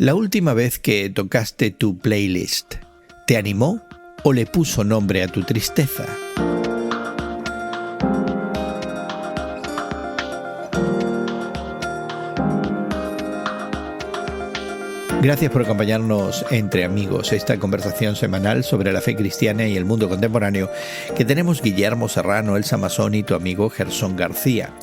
La última vez que tocaste tu playlist, ¿te animó o le puso nombre a tu tristeza? Gracias por acompañarnos entre amigos, esta conversación semanal sobre la fe cristiana y el mundo contemporáneo que tenemos Guillermo Serrano, Elsa Masón y tu amigo Gerson García.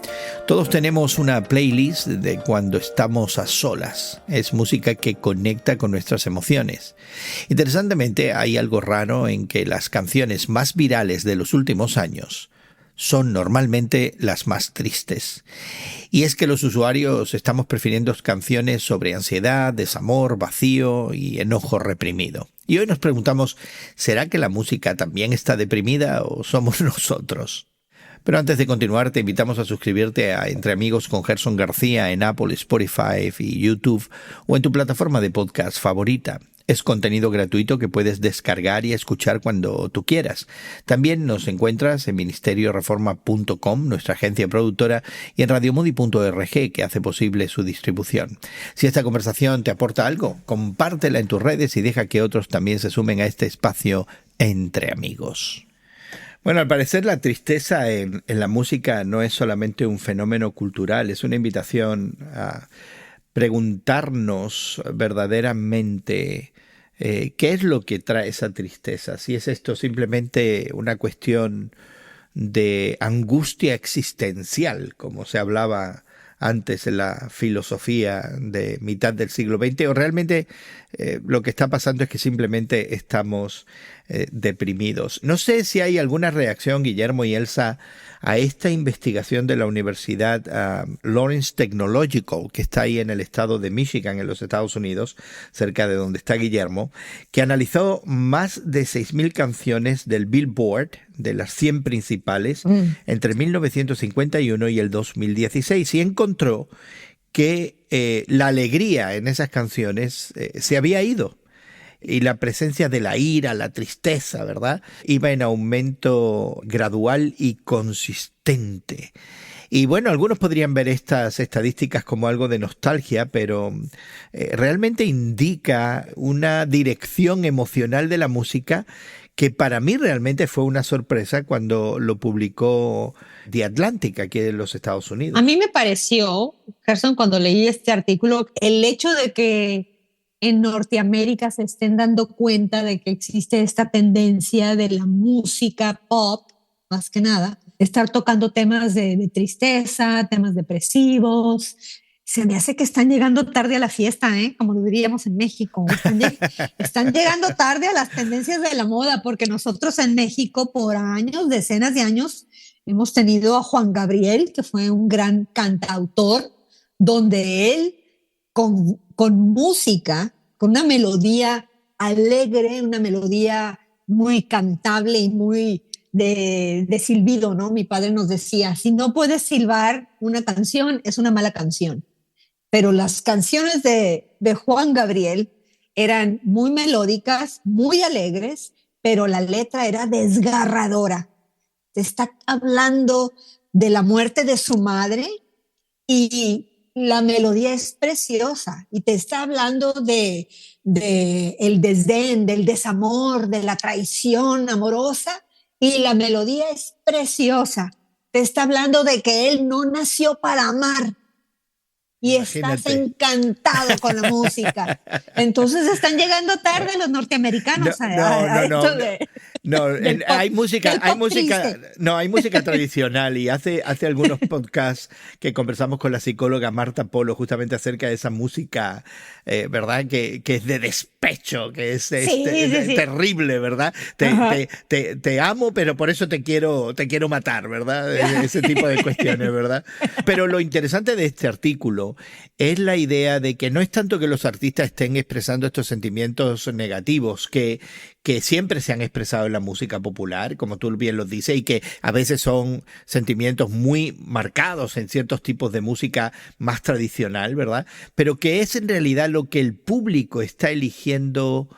Todos tenemos una playlist de cuando estamos a solas. Es música que conecta con nuestras emociones. Interesantemente, hay algo raro en que las canciones más virales de los últimos años son normalmente las más tristes. Y es que los usuarios estamos prefiriendo canciones sobre ansiedad, desamor, vacío y enojo reprimido. Y hoy nos preguntamos, ¿será que la música también está deprimida o somos nosotros? Pero antes de continuar, te invitamos a suscribirte a Entre Amigos con Gerson García en Apple, Spotify y YouTube o en tu plataforma de podcast favorita. Es contenido gratuito que puedes descargar y escuchar cuando tú quieras. También nos encuentras en ministerioreforma.com, nuestra agencia productora, y en radiomudi.org, que hace posible su distribución. Si esta conversación te aporta algo, compártela en tus redes y deja que otros también se sumen a este espacio Entre Amigos. Bueno, al parecer la tristeza en la música no es solamente un fenómeno cultural, es una invitación a preguntarnos verdaderamente qué es lo que trae esa tristeza. Si es esto simplemente una cuestión de angustia existencial, como se hablaba antes en la filosofía de mitad del siglo XX, o realmente lo que está pasando es que simplemente estamos deprimidos. No sé si hay alguna reacción, Guillermo y Elsa, a esta investigación de la Universidad Lawrence Technological, que está ahí en el estado de Michigan, en los Estados Unidos, cerca de donde está Guillermo, que analizó más de 6.000 canciones del Billboard, de las 100 principales, entre 1951 y el 2016, y encontró que la alegría en esas canciones se había ido. Y la presencia de la ira, la tristeza, ¿verdad?, iba en aumento gradual y consistente. Y bueno, algunos podrían ver estas estadísticas como algo de nostalgia, pero realmente indica una dirección emocional de la música que para mí realmente fue una sorpresa cuando lo publicó The Atlantic aquí en los Estados Unidos. A mí me pareció, Gerson, cuando leí este artículo, el hecho de que en Norteamérica se estén dando cuenta de que existe esta tendencia de la música pop, más que nada, estar tocando temas de tristeza, temas depresivos. Se me hace que están llegando tarde a la fiesta, como lo diríamos en México. Están llegando tarde a las tendencias de la moda, porque nosotros en México por años, decenas de años, hemos tenido a Juan Gabriel, que fue un gran cantautor, donde él con música, con una melodía alegre, una melodía muy cantable y muy de silbido, ¿no? Mi padre nos decía, si no puedes silbar una canción, es una mala canción. Pero las canciones de Juan Gabriel eran muy melódicas, muy alegres, pero la letra era desgarradora. Te está hablando de la muerte de su madre y la melodía es preciosa y te está hablando de el desdén, del desamor, de la traición amorosa, y la melodía es preciosa. Te está hablando de que él no nació para amar y imagínate. Estás encantado con la música. Entonces están llegando tarde los norteamericanos hay música tradicional, y hace algunos podcasts que conversamos con la psicóloga Marta Polo justamente acerca de esa música, ¿verdad? Que es de despecho, que es terrible, ¿verdad? Te amo, pero por eso te quiero matar, ¿verdad? Ese tipo de cuestiones, ¿verdad? Pero lo interesante de este artículo es la idea de que no es tanto que los artistas estén expresando estos sentimientos negativos que siempre se han expresado en la música popular, como tú bien lo dices, y que a veces son sentimientos muy marcados en ciertos tipos de música más tradicional, ¿verdad? Pero que es en realidad lo que el público está eligiendo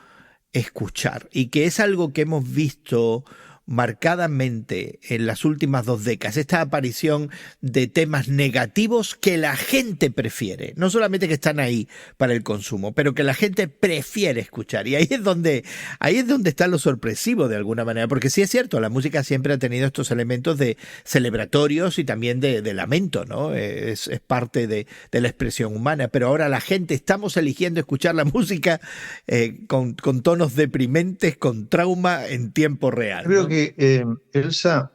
escuchar, y que es algo que hemos visto marcadamente en las últimas 2 décadas, esta aparición de temas negativos que la gente prefiere, no solamente que están ahí para el consumo, pero que la gente prefiere escuchar. Y ahí es donde está lo sorpresivo de alguna manera, porque sí es cierto, la música siempre ha tenido estos elementos de celebratorios y también de lamento, ¿no? Es parte de la expresión humana, pero ahora la gente estamos eligiendo escuchar la música con tonos deprimentes, con trauma en tiempo real, Creo ¿no? que Elsa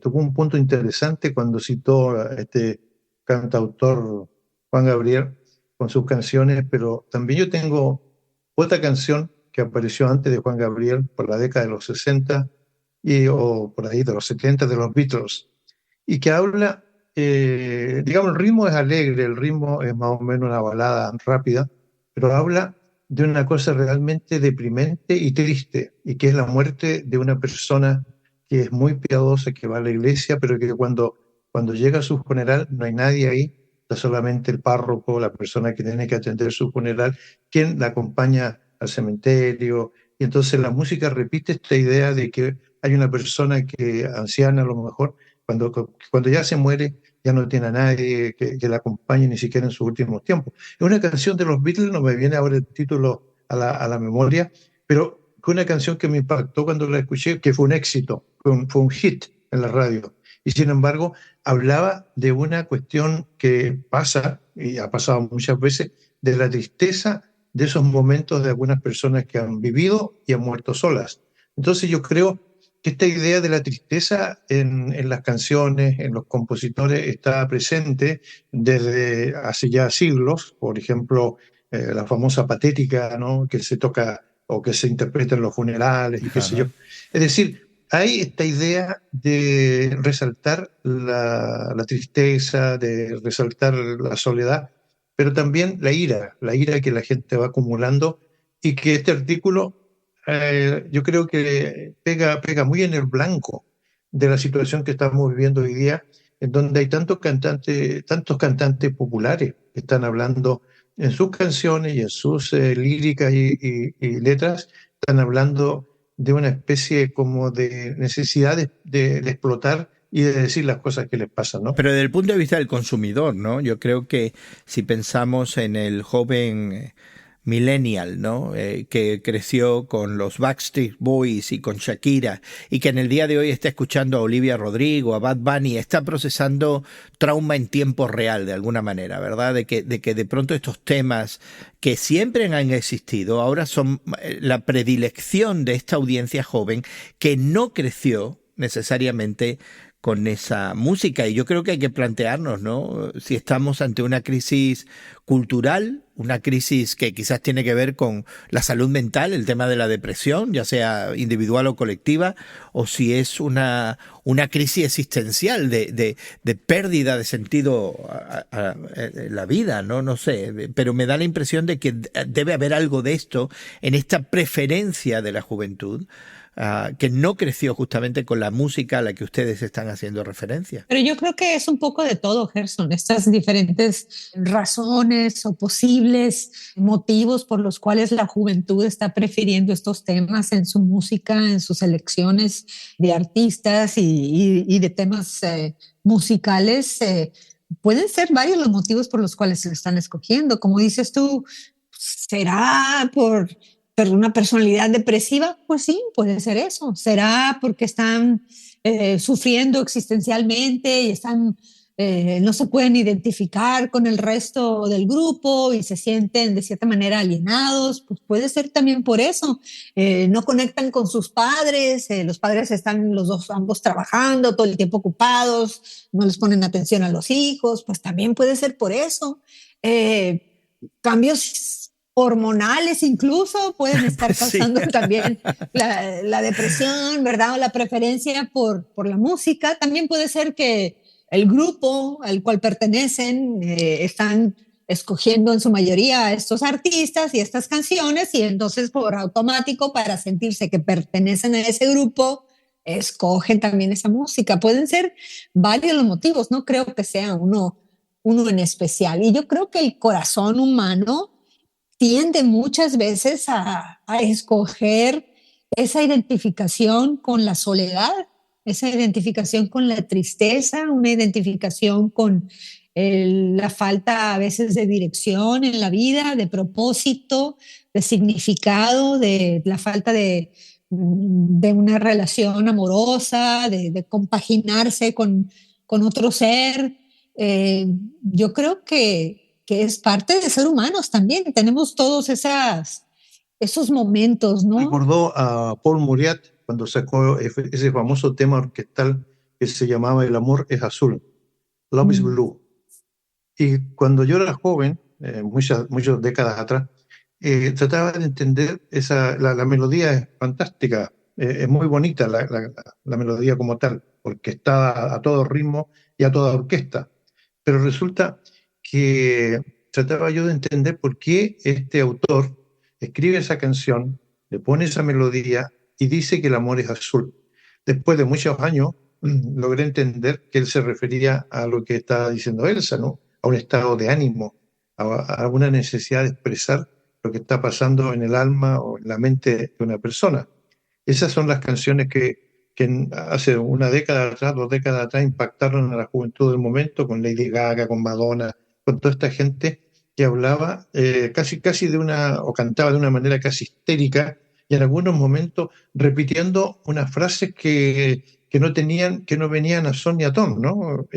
tocó un punto interesante cuando citó a este cantautor Juan Gabriel con sus canciones, pero también yo tengo otra canción que apareció antes de Juan Gabriel por la década de los 60 o por ahí de los 70 de los Beatles, y que habla, digamos, el ritmo es alegre, el ritmo es más o menos una balada rápida, pero habla de una cosa realmente deprimente y triste, y que es la muerte de una persona que es muy piadosa, que va a la iglesia, pero que cuando llega a su funeral no hay nadie ahí, está solamente el párroco, la persona que tiene que atender su funeral, quien la acompaña al cementerio, y entonces la música repite esta idea de que hay una persona que, anciana a lo mejor, cuando ya se muere, ya no tiene a nadie que la acompañe ni siquiera en sus últimos tiempos. Es una canción de los Beatles, no me viene ahora el título a la memoria, pero fue una canción que me impactó cuando la escuché, que fue un éxito, fue un hit en la radio. Y sin embargo, hablaba de una cuestión que pasa, y ha pasado muchas veces, de la tristeza de esos momentos de algunas personas que han vivido y han muerto solas. Entonces yo creo que esta idea de la tristeza en las canciones, en los compositores, está presente desde hace ya siglos. Por ejemplo, la famosa patética, ¿no?, que se toca o que se interpreta en los funerales y qué sé yo. Es decir, hay esta idea de resaltar la tristeza, de resaltar la soledad, pero también la ira que la gente va acumulando, y que este artículo yo creo que pega muy en el blanco de la situación que estamos viviendo hoy día, en donde hay tantos cantantes populares que están hablando en sus canciones y en sus líricas y letras, están hablando de una especie como de necesidad de explotar y de decir las cosas que les pasan, ¿no? Pero desde el punto de vista del consumidor, ¿no? Yo creo que si pensamos en el joven millennial, ¿no? Que creció con los Backstreet Boys y con Shakira, y que en el día de hoy está escuchando a Olivia Rodrigo, a Bad Bunny, está procesando trauma en tiempo real de alguna manera, ¿verdad? De que de pronto estos temas que siempre han existido ahora son la predilección de esta audiencia joven que no creció necesariamente con esa música. Y yo creo que hay que plantearnos, ¿no?, si estamos ante una crisis cultural, una crisis que quizás tiene que ver con la salud mental, el tema de la depresión, ya sea individual o colectiva, o si es una crisis existencial de pérdida de sentido a la vida, ¿no? No sé, pero me da la impresión de que debe haber algo de esto en esta preferencia de la juventud, que no creció justamente con la música a la que ustedes están haciendo referencia. Pero yo creo que es un poco de todo, Gerson, estas diferentes razones o posibles motivos por los cuales la juventud está prefiriendo estos temas en su música, en sus selecciones de artistas y de temas musicales. Pueden ser varios los motivos por los cuales se están escogiendo. Como dices tú, ¿será por una personalidad depresiva? Pues sí, puede ser eso. ¿Será porque están sufriendo existencialmente y no se pueden identificar con el resto del grupo y se sienten de cierta manera alienados? Pues puede ser también por eso. No conectan con sus padres, los padres están ambos trabajando, todo el tiempo ocupados, no les ponen atención a los hijos, pues también puede ser por eso. Cambios hormonales incluso pueden estar causando sí. También la depresión, ¿verdad? O la preferencia por la música. También puede ser que el grupo al cual pertenecen están escogiendo en su mayoría a estos artistas y estas canciones, y entonces por automático, para sentirse que pertenecen a ese grupo, escogen también esa música. Pueden ser varios los motivos, no creo que sea uno en especial. Y yo creo que el corazón humano tiende muchas veces a escoger esa identificación con la soledad, esa identificación con la tristeza, una identificación con la falta a veces de dirección en la vida, de propósito, de significado, de la falta de una relación amorosa, de compaginarse con otro ser. Yo creo que es parte de ser humanos también. Tenemos todos esos momentos, ¿no? Recordó a Paul Muriat cuando sacó ese famoso tema orquestal que se llamaba El amor es azul, Love is Blue. Y cuando yo era joven, muchas décadas atrás, trataba de entender la melodía es fantástica, es muy bonita la melodía como tal, porque está a todo ritmo y a toda orquesta. Pero resulta que trataba yo de entender por qué este autor escribe esa canción, le pone esa melodía y dice que el amor es azul. Después de muchos años, logré entender que él se refería a lo que estaba diciendo Elsa, ¿no? A un estado de ánimo, a una necesidad de expresar lo que está pasando en el alma o en la mente de una persona. Esas son las canciones que hace una década atrás, 2 décadas atrás, impactaron a la juventud del momento, con Lady Gaga, con Madonna, con toda esta gente que hablaba casi o cantaba de una manera casi histérica, y en algunos momentos repitiendo unas frases que no venían a son ni a ton, ¿no?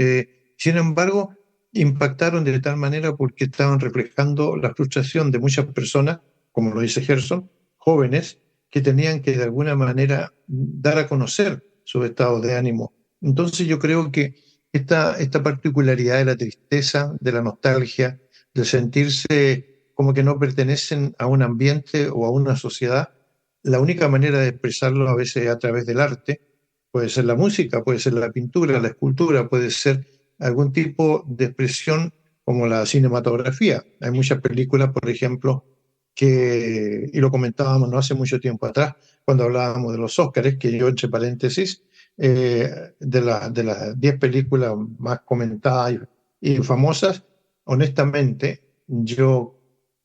Sin embargo, impactaron de tal manera porque estaban reflejando la frustración de muchas personas, como lo dice Gerson, jóvenes, que tenían que de alguna manera dar a conocer su estado de ánimo. Entonces yo creo que esta particularidad de la tristeza, de la nostalgia, de sentirse como que no pertenecen a un ambiente o a una sociedad, la única manera de expresarlo a veces es a través del arte. Puede ser la música, puede ser la pintura, la escultura, puede ser algún tipo de expresión como la cinematografía. Hay muchas películas, por ejemplo, y lo comentábamos no hace mucho tiempo atrás, cuando hablábamos de los Óscares, que yo, entre paréntesis, de las 10 películas más comentadas y famosas, honestamente, yo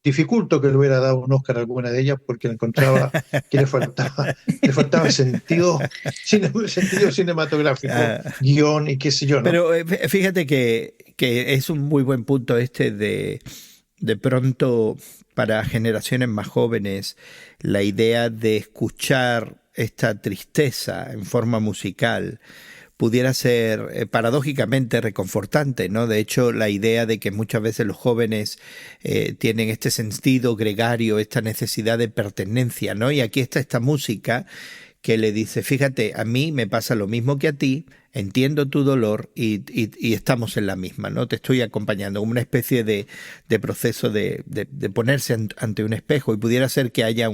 dificulto que le hubiera dado un Óscar a alguna de ellas porque encontraba que le faltaba sentido cinematográfico, guión y qué sé yo, ¿no? Pero fíjate que es un muy buen punto este de pronto para generaciones más jóvenes la idea de escuchar esta tristeza en forma musical pudiera ser paradójicamente reconfortante, ¿no? De hecho, la idea de que muchas veces los jóvenes tienen este sentido gregario, esta necesidad de pertenencia, ¿no? Y aquí está esta música que le dice, fíjate, a mí me pasa lo mismo que a ti, entiendo tu dolor y estamos en la misma, ¿no? Te estoy acompañando, como una especie de proceso de ponerse ante un espejo, y pudiera ser que haya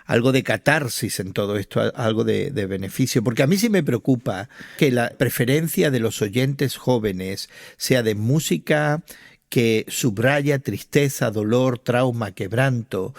algo de catarsis en todo esto, algo de beneficio, porque a mí sí me preocupa que la preferencia de los oyentes jóvenes sea de música que subraya tristeza, dolor, trauma, quebranto,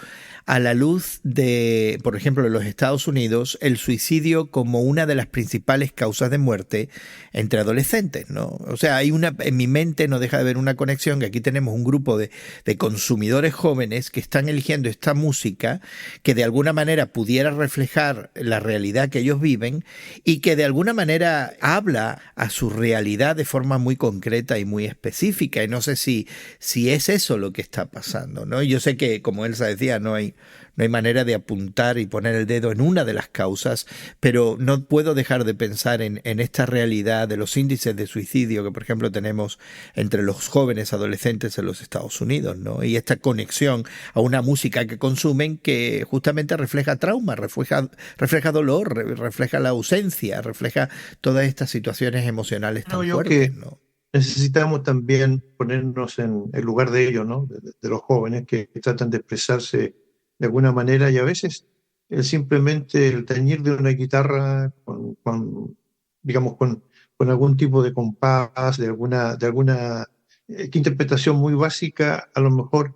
a la luz de, por ejemplo, en los Estados Unidos, el suicidio como una de las principales causas de muerte entre adolescentes, ¿no? O sea, en mi mente no deja de haber una conexión, que aquí tenemos un grupo de consumidores jóvenes que están eligiendo esta música que de alguna manera pudiera reflejar la realidad que ellos viven y que de alguna manera habla a su realidad de forma muy concreta y muy específica, y no sé si es eso lo que está pasando, ¿no? Yo sé que, como Elsa decía, no hay manera de apuntar y poner el dedo en una de las causas, pero no puedo dejar de pensar en esta realidad de los índices de suicidio que, por ejemplo, tenemos entre los jóvenes adolescentes en los Estados Unidos, ¿no? Y esta conexión a una música que consumen que justamente refleja trauma, refleja dolor, refleja la ausencia, refleja todas estas situaciones emocionales tan fuertes, ¿no? Necesitamos también ponernos en el lugar de ellos, ¿no? De los jóvenes que tratan de expresarse de alguna manera, y a veces simplemente el tañir de una guitarra digamos, con algún tipo de compás, de alguna interpretación muy básica, a lo mejor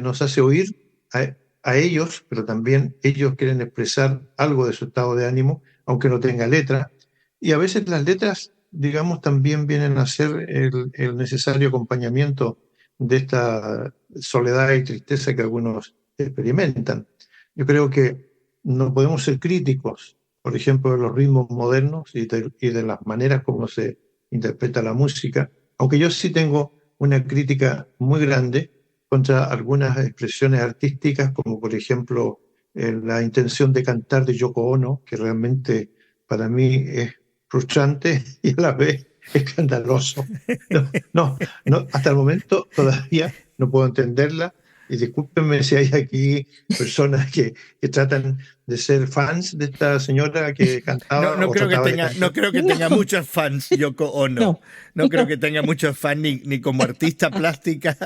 nos hace oír a ellos, pero también ellos quieren expresar algo de su estado de ánimo, aunque no tenga letra. Y a veces las letras, digamos, también vienen a ser el necesario acompañamiento de esta soledad y tristeza que algunos experimentan. Yo creo que no podemos ser críticos, por ejemplo, de los ritmos modernos y de las maneras como se interpreta la música, aunque yo sí tengo una crítica muy grande contra algunas expresiones artísticas, como por ejemplo la intención de cantar de Yoko Ono, que realmente para mí es frustrante y a la vez escandaloso. No, hasta el momento todavía no puedo entenderla. Y discúlpenme si hay aquí personas que tratan de ser fans de esta señora que No, cantaba o trataba de cantar. no creo que tenga No, muchos fans Yoko Ono. no, No creo no, que tenga muchos fans ni como artista plástica,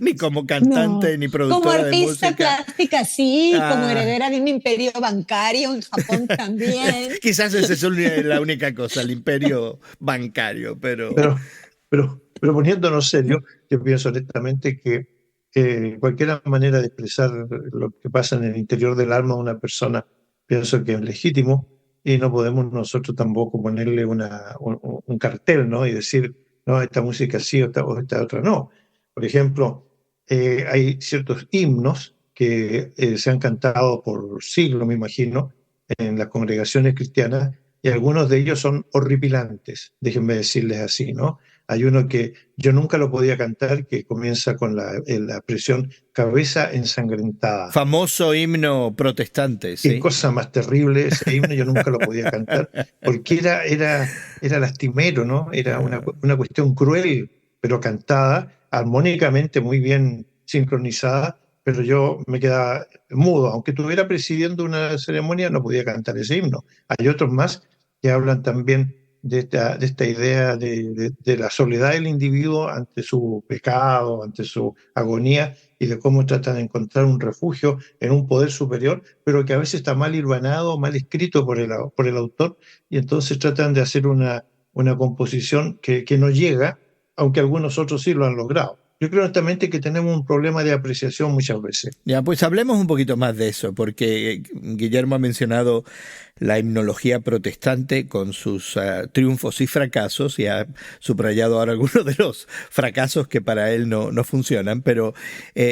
ni como cantante, no. ni Como productora de artista música. plástica, sí, como Ah, heredera de un imperio bancario en Japón también. quizás esa es la única cosa, el imperio bancario, pero Pero, pero poniéndonos serios, yo pienso honestamente que cualquier manera de expresar lo que pasa en el interior del alma de una persona, pienso que es legítimo y no podemos nosotros tampoco ponerle un cartel, ¿no? Y decir, no, esta música sí o esta otra no. Por ejemplo, hay ciertos himnos que se han cantado por siglos, me imagino, en las congregaciones cristianas y algunos de ellos son horripilantes, déjenme decirles así, ¿no? Hay uno que yo nunca lo podía cantar, que comienza con la expresión cabeza ensangrentada. famoso himno protestante, Qué ¿sí? cosa más terrible ese himno, yo nunca lo podía cantar, porque era lastimero, ¿no? Era una cuestión cruel, pero cantada armónicamente muy bien sincronizada, pero yo me quedaba mudo, aunque estuviera presidiendo una ceremonia, no podía cantar ese himno. Hay otros más que hablan también de esta idea de la soledad del individuo ante su pecado, ante su agonía, y de cómo tratan de encontrar un refugio en un poder superior, pero que a veces está mal hilvanado, mal escrito por el autor, y entonces tratan de hacer una composición que no llega, aunque algunos otros sí lo han logrado. Yo creo honestamente que tenemos un problema de apreciación muchas veces. Ya, pues hablemos un poquito más de eso, porque Guillermo ha mencionado la himnología protestante con sus triunfos y fracasos, y ha subrayado ahora algunos de los fracasos que para él no funcionan, pero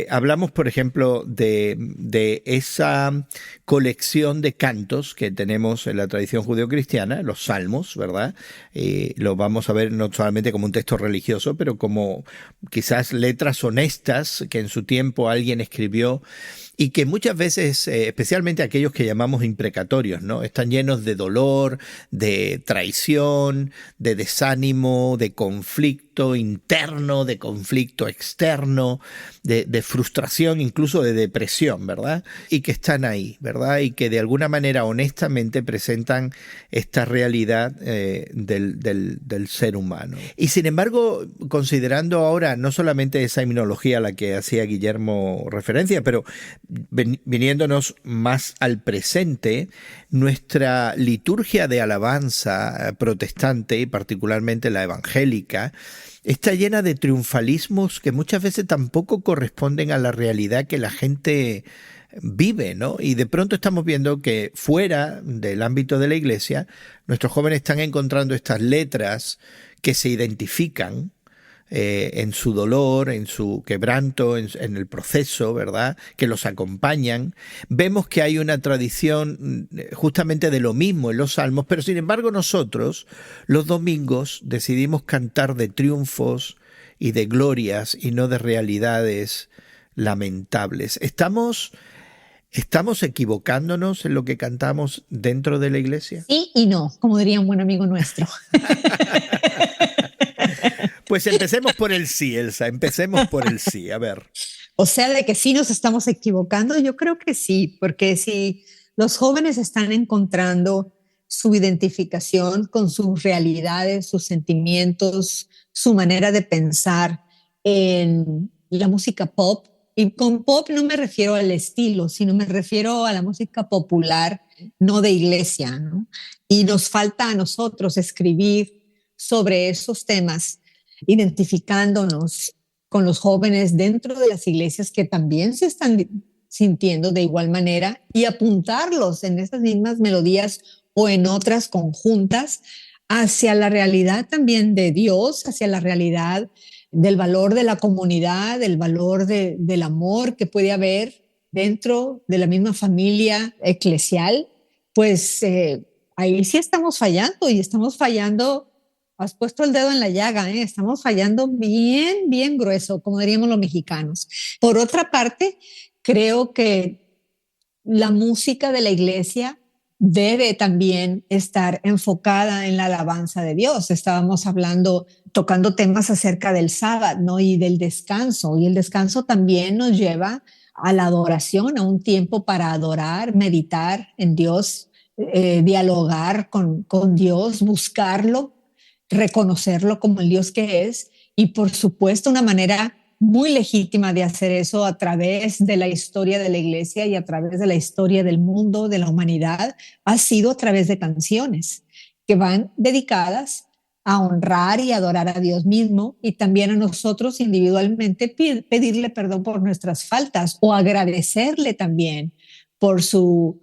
hablamos, por ejemplo, de esa colección de cantos que tenemos en la tradición judeocristiana, los salmos, ¿verdad? Lo vamos a ver no solamente como un texto religioso, pero como quizás letras honestas que en su tiempo alguien escribió y que muchas veces, especialmente aquellos que llamamos imprecatorios, ¿no? Están llenos de dolor, de traición, de desánimo, de conflicto interno, de conflicto externo, de frustración, incluso de depresión, ¿verdad? Y que están ahí, ¿verdad? Y que de alguna manera honestamente presentan esta realidad del ser humano. Y sin embargo, considerando ahora no solamente esa himnología a la que hacía Guillermo referencia, pero viniéndonos más al presente, nuestra liturgia de alabanza protestante, y particularmente la evangélica, está llena de triunfalismos que muchas veces tampoco corresponden a la realidad que la gente vive, ¿no? Y de pronto estamos viendo que fuera del ámbito de la iglesia, nuestros jóvenes están encontrando estas letras que se identifican en su dolor, en su quebranto, en el proceso, ¿verdad? Que los acompañan. Vemos que hay una tradición justamente de lo mismo en los salmos, pero sin embargo nosotros los domingos decidimos cantar de triunfos y de glorias y no de realidades lamentables. ¿Estamos equivocándonos en lo que cantamos dentro de la iglesia? Sí y no, como diría un buen amigo nuestro. Pues empecemos por el sí, Elsa, empecemos por el sí, a ver. O sea, de que sí nos estamos equivocando, yo creo que sí, porque si los jóvenes están encontrando su identificación con sus realidades, sus sentimientos, su manera de pensar en la música pop, y con pop no me refiero al estilo, sino me refiero a la música popular, no de iglesia, ¿no? Y nos falta a nosotros escribir sobre esos temas, identificándonos con los jóvenes dentro de las iglesias que también se están sintiendo de igual manera y apuntarlos en esas mismas melodías o en otras conjuntas hacia la realidad también de Dios, hacia la realidad del valor de la comunidad, del valor del amor que puede haber dentro de la misma familia eclesial, pues ahí sí estamos fallando y estamos fallando. Has puesto el dedo en la llaga, ¿eh? Estamos fallando bien, bien grueso, como diríamos los mexicanos. Por otra parte, creo que la música de la iglesia debe también estar enfocada en la alabanza de Dios. Estábamos hablando, tocando temas acerca del sábado, ¿no? Y del descanso. Y el descanso también nos lleva a la adoración, a un tiempo para adorar, meditar en Dios, dialogar con Dios, buscarlo, reconocerlo como el Dios que es. Y por supuesto, una manera muy legítima de hacer eso a través de la historia de la iglesia y a través de la historia del mundo, de la humanidad, ha sido a través de canciones que van dedicadas a honrar y adorar a Dios mismo y también a nosotros individualmente pedirle perdón por nuestras faltas o agradecerle también por su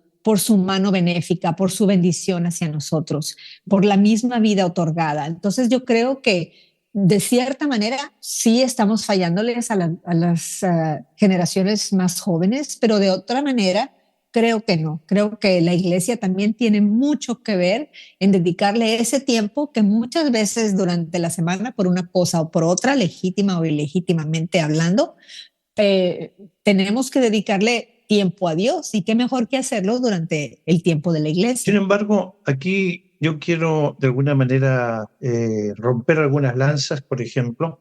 mano benéfica, por su bendición hacia nosotros, por la misma vida otorgada. Entonces yo creo que de cierta manera sí estamos fallándoles a las generaciones más jóvenes, pero de otra manera creo que no. Creo que la iglesia también tiene mucho que ver en dedicarle ese tiempo que muchas veces durante la semana, por una cosa o por otra, legítima o ilegítimamente hablando, tenemos que dedicarle tiempo a Dios, y qué mejor que hacerlo durante el tiempo de la iglesia. Sin embargo, aquí yo quiero de alguna manera romper algunas lanzas, por ejemplo,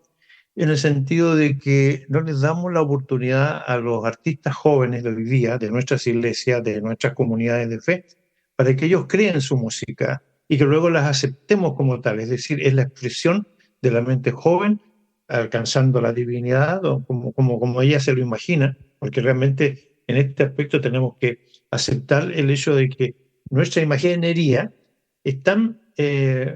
en el sentido de que no les damos la oportunidad a los artistas jóvenes de hoy día, de nuestras iglesias, de nuestras comunidades de fe, para que ellos creen su música y que luego las aceptemos como tal. Es decir, es la expresión de la mente joven alcanzando la divinidad, o como ella se lo imagina, porque realmente en este aspecto tenemos que aceptar el hecho de que nuestra imaginería es tan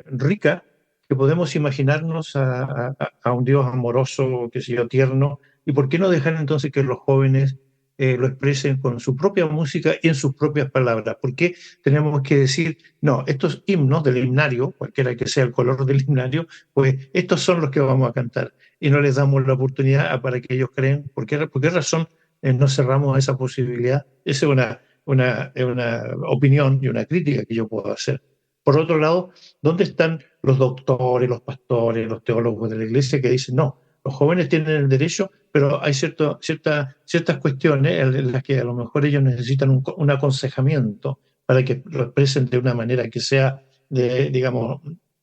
rica que podemos imaginarnos a un Dios amoroso, qué sé yo, tierno, y por qué no dejar entonces que los jóvenes lo expresen con su propia música y en sus propias palabras. ¿Por qué tenemos que decir, no, estos himnos del himnario, cualquiera que sea el color del himnario, pues estos son los que vamos a cantar, y no les damos la oportunidad para que ellos creen? ¿Por qué razón no cerramos esa posibilidad? Esa es una opinión y una crítica que yo puedo hacer. Por otro lado, ¿dónde están los doctores, los pastores, los teólogos de la iglesia que dicen, no, los jóvenes tienen el derecho, pero hay ciertas cuestiones en las que a lo mejor ellos necesitan un aconsejamiento para que lo expresen de una manera que sea, digamos,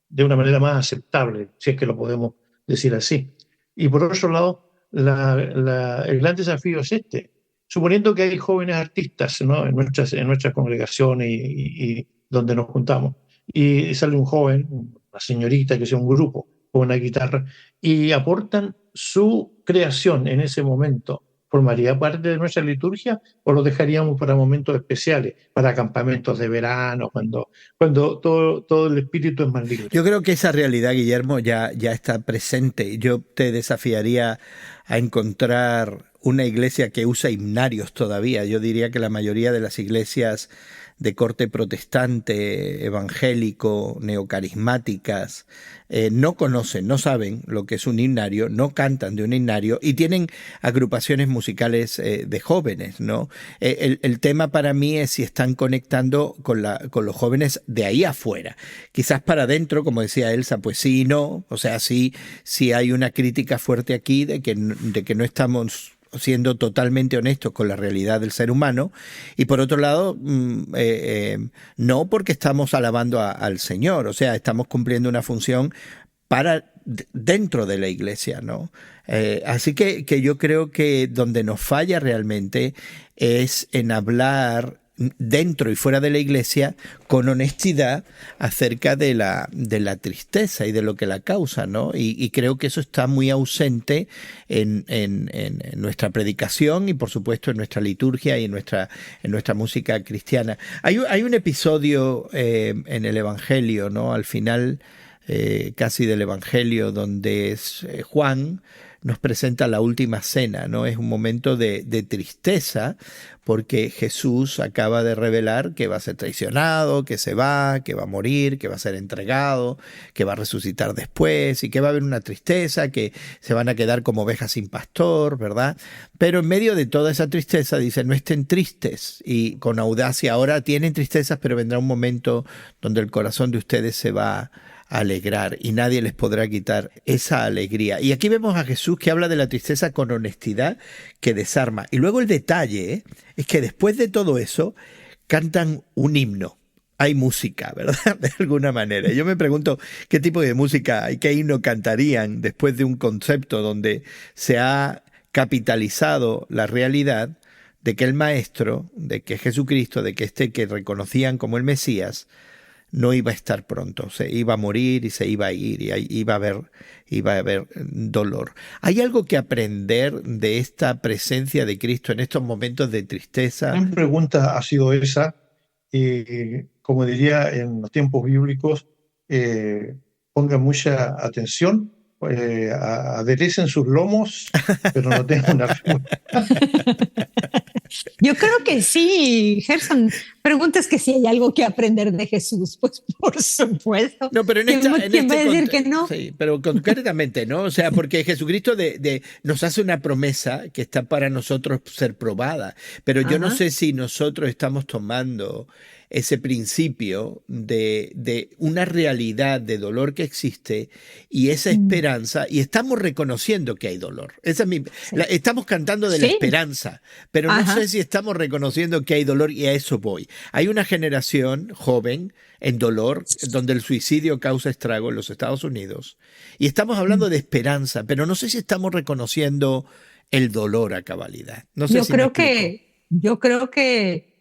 de una manera más aceptable, si es que lo podemos decir así? Y por otro lado, el gran desafío es este. Suponiendo que hay jóvenes artistas, ¿no?, en nuestras congregaciones y donde nos juntamos, y sale un joven, una señorita, que sea un grupo con una guitarra, y aportan su creación en ese momento, ¿formaría parte de nuestra liturgia o lo dejaríamos para momentos especiales, para campamentos de verano, cuando todo el espíritu es más libre? Yo creo que esa realidad, Guillermo, ya está presente. Yo te desafiaría a encontrar una iglesia que usa himnarios todavía. Yo diría que la mayoría de las iglesias de corte protestante, evangélico, neocarismáticas, no conocen, no saben lo que es un himnario, no cantan de un himnario y tienen agrupaciones musicales de jóvenes, ¿no? El tema para mí es si están conectando con los jóvenes de ahí afuera. Quizás para adentro, como decía Elsa, pues sí y no. O sea, sí hay una crítica fuerte aquí de que no estamos siendo totalmente honestos con la realidad del ser humano, y por otro lado no, porque estamos alabando al Señor, o sea, estamos cumpliendo una función para dentro de la iglesia, ¿no? Así que yo creo que donde nos falla realmente es en hablar dentro y fuera de la iglesia con honestidad acerca de la tristeza y de lo que la causa, ¿no? Y creo que eso está muy ausente en nuestra predicación y por supuesto en nuestra liturgia y en nuestra música cristiana. Hay un episodio en el Evangelio, ¿no?, al final casi del Evangelio, donde es Juan nos presenta la última cena, ¿no? Es un momento de tristeza porque Jesús acaba de revelar que va a ser traicionado, que se va, que va a morir, que va a ser entregado, que va a resucitar después y que va a haber una tristeza, que se van a quedar como ovejas sin pastor, ¿verdad? Pero en medio de toda esa tristeza dice, no estén tristes, y con audacia ahora tienen tristezas, pero vendrá un momento donde el corazón de ustedes se va a alegrar y nadie les podrá quitar esa alegría. Y aquí vemos a Jesús que habla de la tristeza con honestidad que desarma. Y luego el detalle es que después de todo eso cantan un himno. Hay música, ¿verdad? De alguna manera. Yo me pregunto qué tipo de música y qué himno cantarían después de un concepto donde se ha capitalizado la realidad de que el Maestro, de que Jesucristo, de que que reconocían como el Mesías, no iba a estar pronto, se iba a morir y se iba a ir y iba a haber dolor. ¿Hay algo que aprender de esta presencia de Cristo en estos momentos de tristeza? La pregunta ha sido esa, como diría en los tiempos bíblicos, pongan mucha atención, aderecen sus lomos, pero no tengan una respuesta. Yo creo que sí, Gerson. Preguntas que si hay algo que aprender de Jesús, pues por supuesto. No, pero ¿Quién va a decir que no? Sí, pero concretamente, ¿no? O sea, porque Jesucristo nos hace una promesa que está para nosotros ser probada, pero yo no sé si nosotros estamos tomando ese principio de una realidad de dolor que existe y esa esperanza, y estamos reconociendo que hay dolor. Estamos cantando de la esperanza, pero no sé si estamos reconociendo que hay dolor, y a eso voy. Hay una generación joven en dolor, donde el suicidio causa estrago en los Estados Unidos, y estamos hablando de esperanza, pero no sé si estamos reconociendo el dolor a cabalidad. No sé yo creo que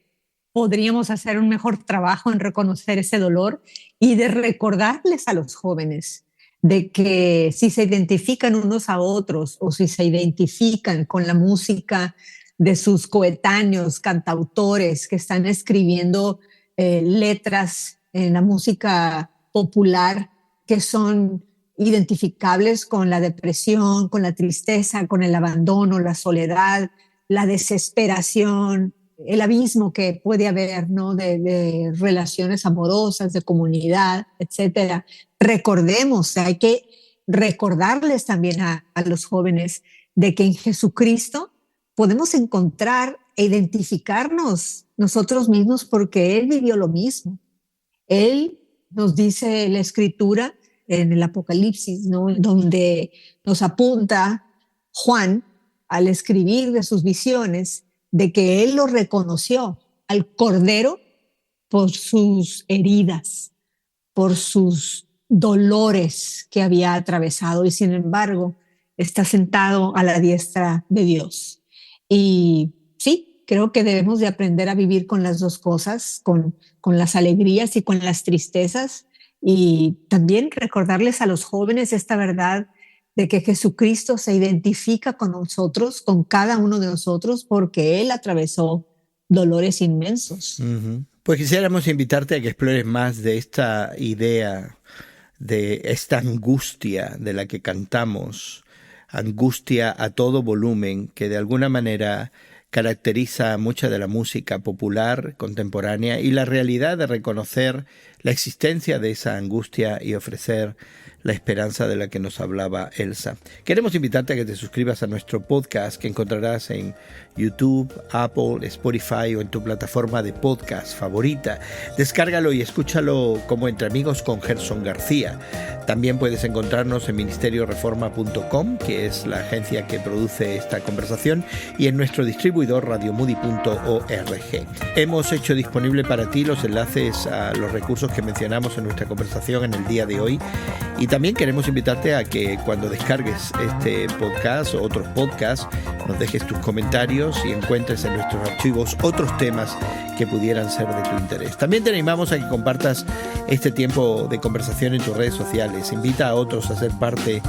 podríamos hacer un mejor trabajo en reconocer ese dolor y de recordarles a los jóvenes de que si se identifican unos a otros o si se identifican con la música de sus coetáneos, cantautores que están escribiendo letras en la música popular que son identificables con la depresión, con la tristeza, con el abandono, la soledad, la desesperación, el abismo que puede haber, ¿no? de relaciones amorosas, de comunidad, etcétera. Recordemos, hay que recordarles también a los jóvenes de que en Jesucristo podemos encontrar e identificarnos nosotros mismos porque Él vivió lo mismo. Él nos dice la Escritura en el Apocalipsis, ¿no? Donde nos apunta Juan al escribir de sus visiones, de que Él lo reconoció al Cordero por sus heridas, por sus dolores que había atravesado, y sin embargo está sentado a la diestra de Dios. Y sí, creo que debemos de aprender a vivir con las dos cosas, con las alegrías y con las tristezas, y también recordarles a los jóvenes esta verdad de que Jesucristo se identifica con nosotros, con cada uno de nosotros, porque Él atravesó dolores inmensos. Uh-huh. Pues quisiéramos invitarte a que explores más de esta idea, de esta angustia de la que cantamos, angustia a todo volumen, que de alguna manera caracteriza mucha de la música popular contemporánea, y la realidad de reconocer la existencia de esa angustia y ofrecer la esperanza de la que nos hablaba Elsa. Queremos invitarte a que te suscribas a nuestro podcast que encontrarás en YouTube, Apple, Spotify o en tu plataforma de podcast favorita. Descárgalo y escúchalo como Entre Amigos con Gerson García. También puedes encontrarnos en ministerioreforma.com, que es la agencia que produce esta conversación, y en nuestro distribuidor radiomoody.org. Hemos hecho disponible para ti los enlaces a los recursos que mencionamos en nuestra conversación en el día de hoy, y también queremos invitarte a que cuando descargues este podcast o otros podcasts nos dejes tus comentarios y encuentres en nuestros archivos otros temas que pudieran ser de tu interés. También te animamos a que compartas este tiempo de conversación en tus redes sociales. Invita a otros a ser parte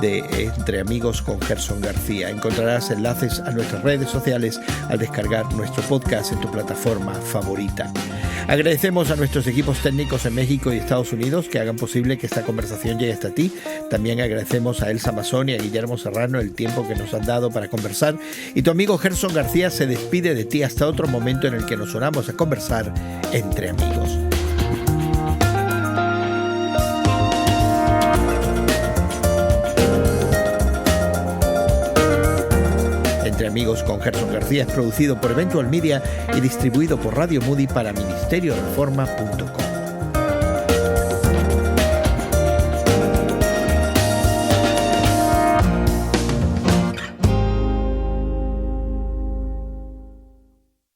de Entre Amigos con Gerson García. Encontrarás enlaces a nuestras redes sociales al descargar nuestro podcast en tu plataforma favorita. Agradecemos a nuestros equipos técnicos radiofónicos en México y Estados Unidos que hagan posible que esta conversación llegue hasta ti. También agradecemos a Elsa Mazzoni y a Guillermo Serrano el tiempo que nos han dado para conversar. Y tu amigo Gerson García se despide de ti hasta otro momento en el que nos unamos a conversar entre amigos. Entre Amigos con Gerson García es producido por Eventual Media y distribuido por Radio Moody para ministerioreforma.com.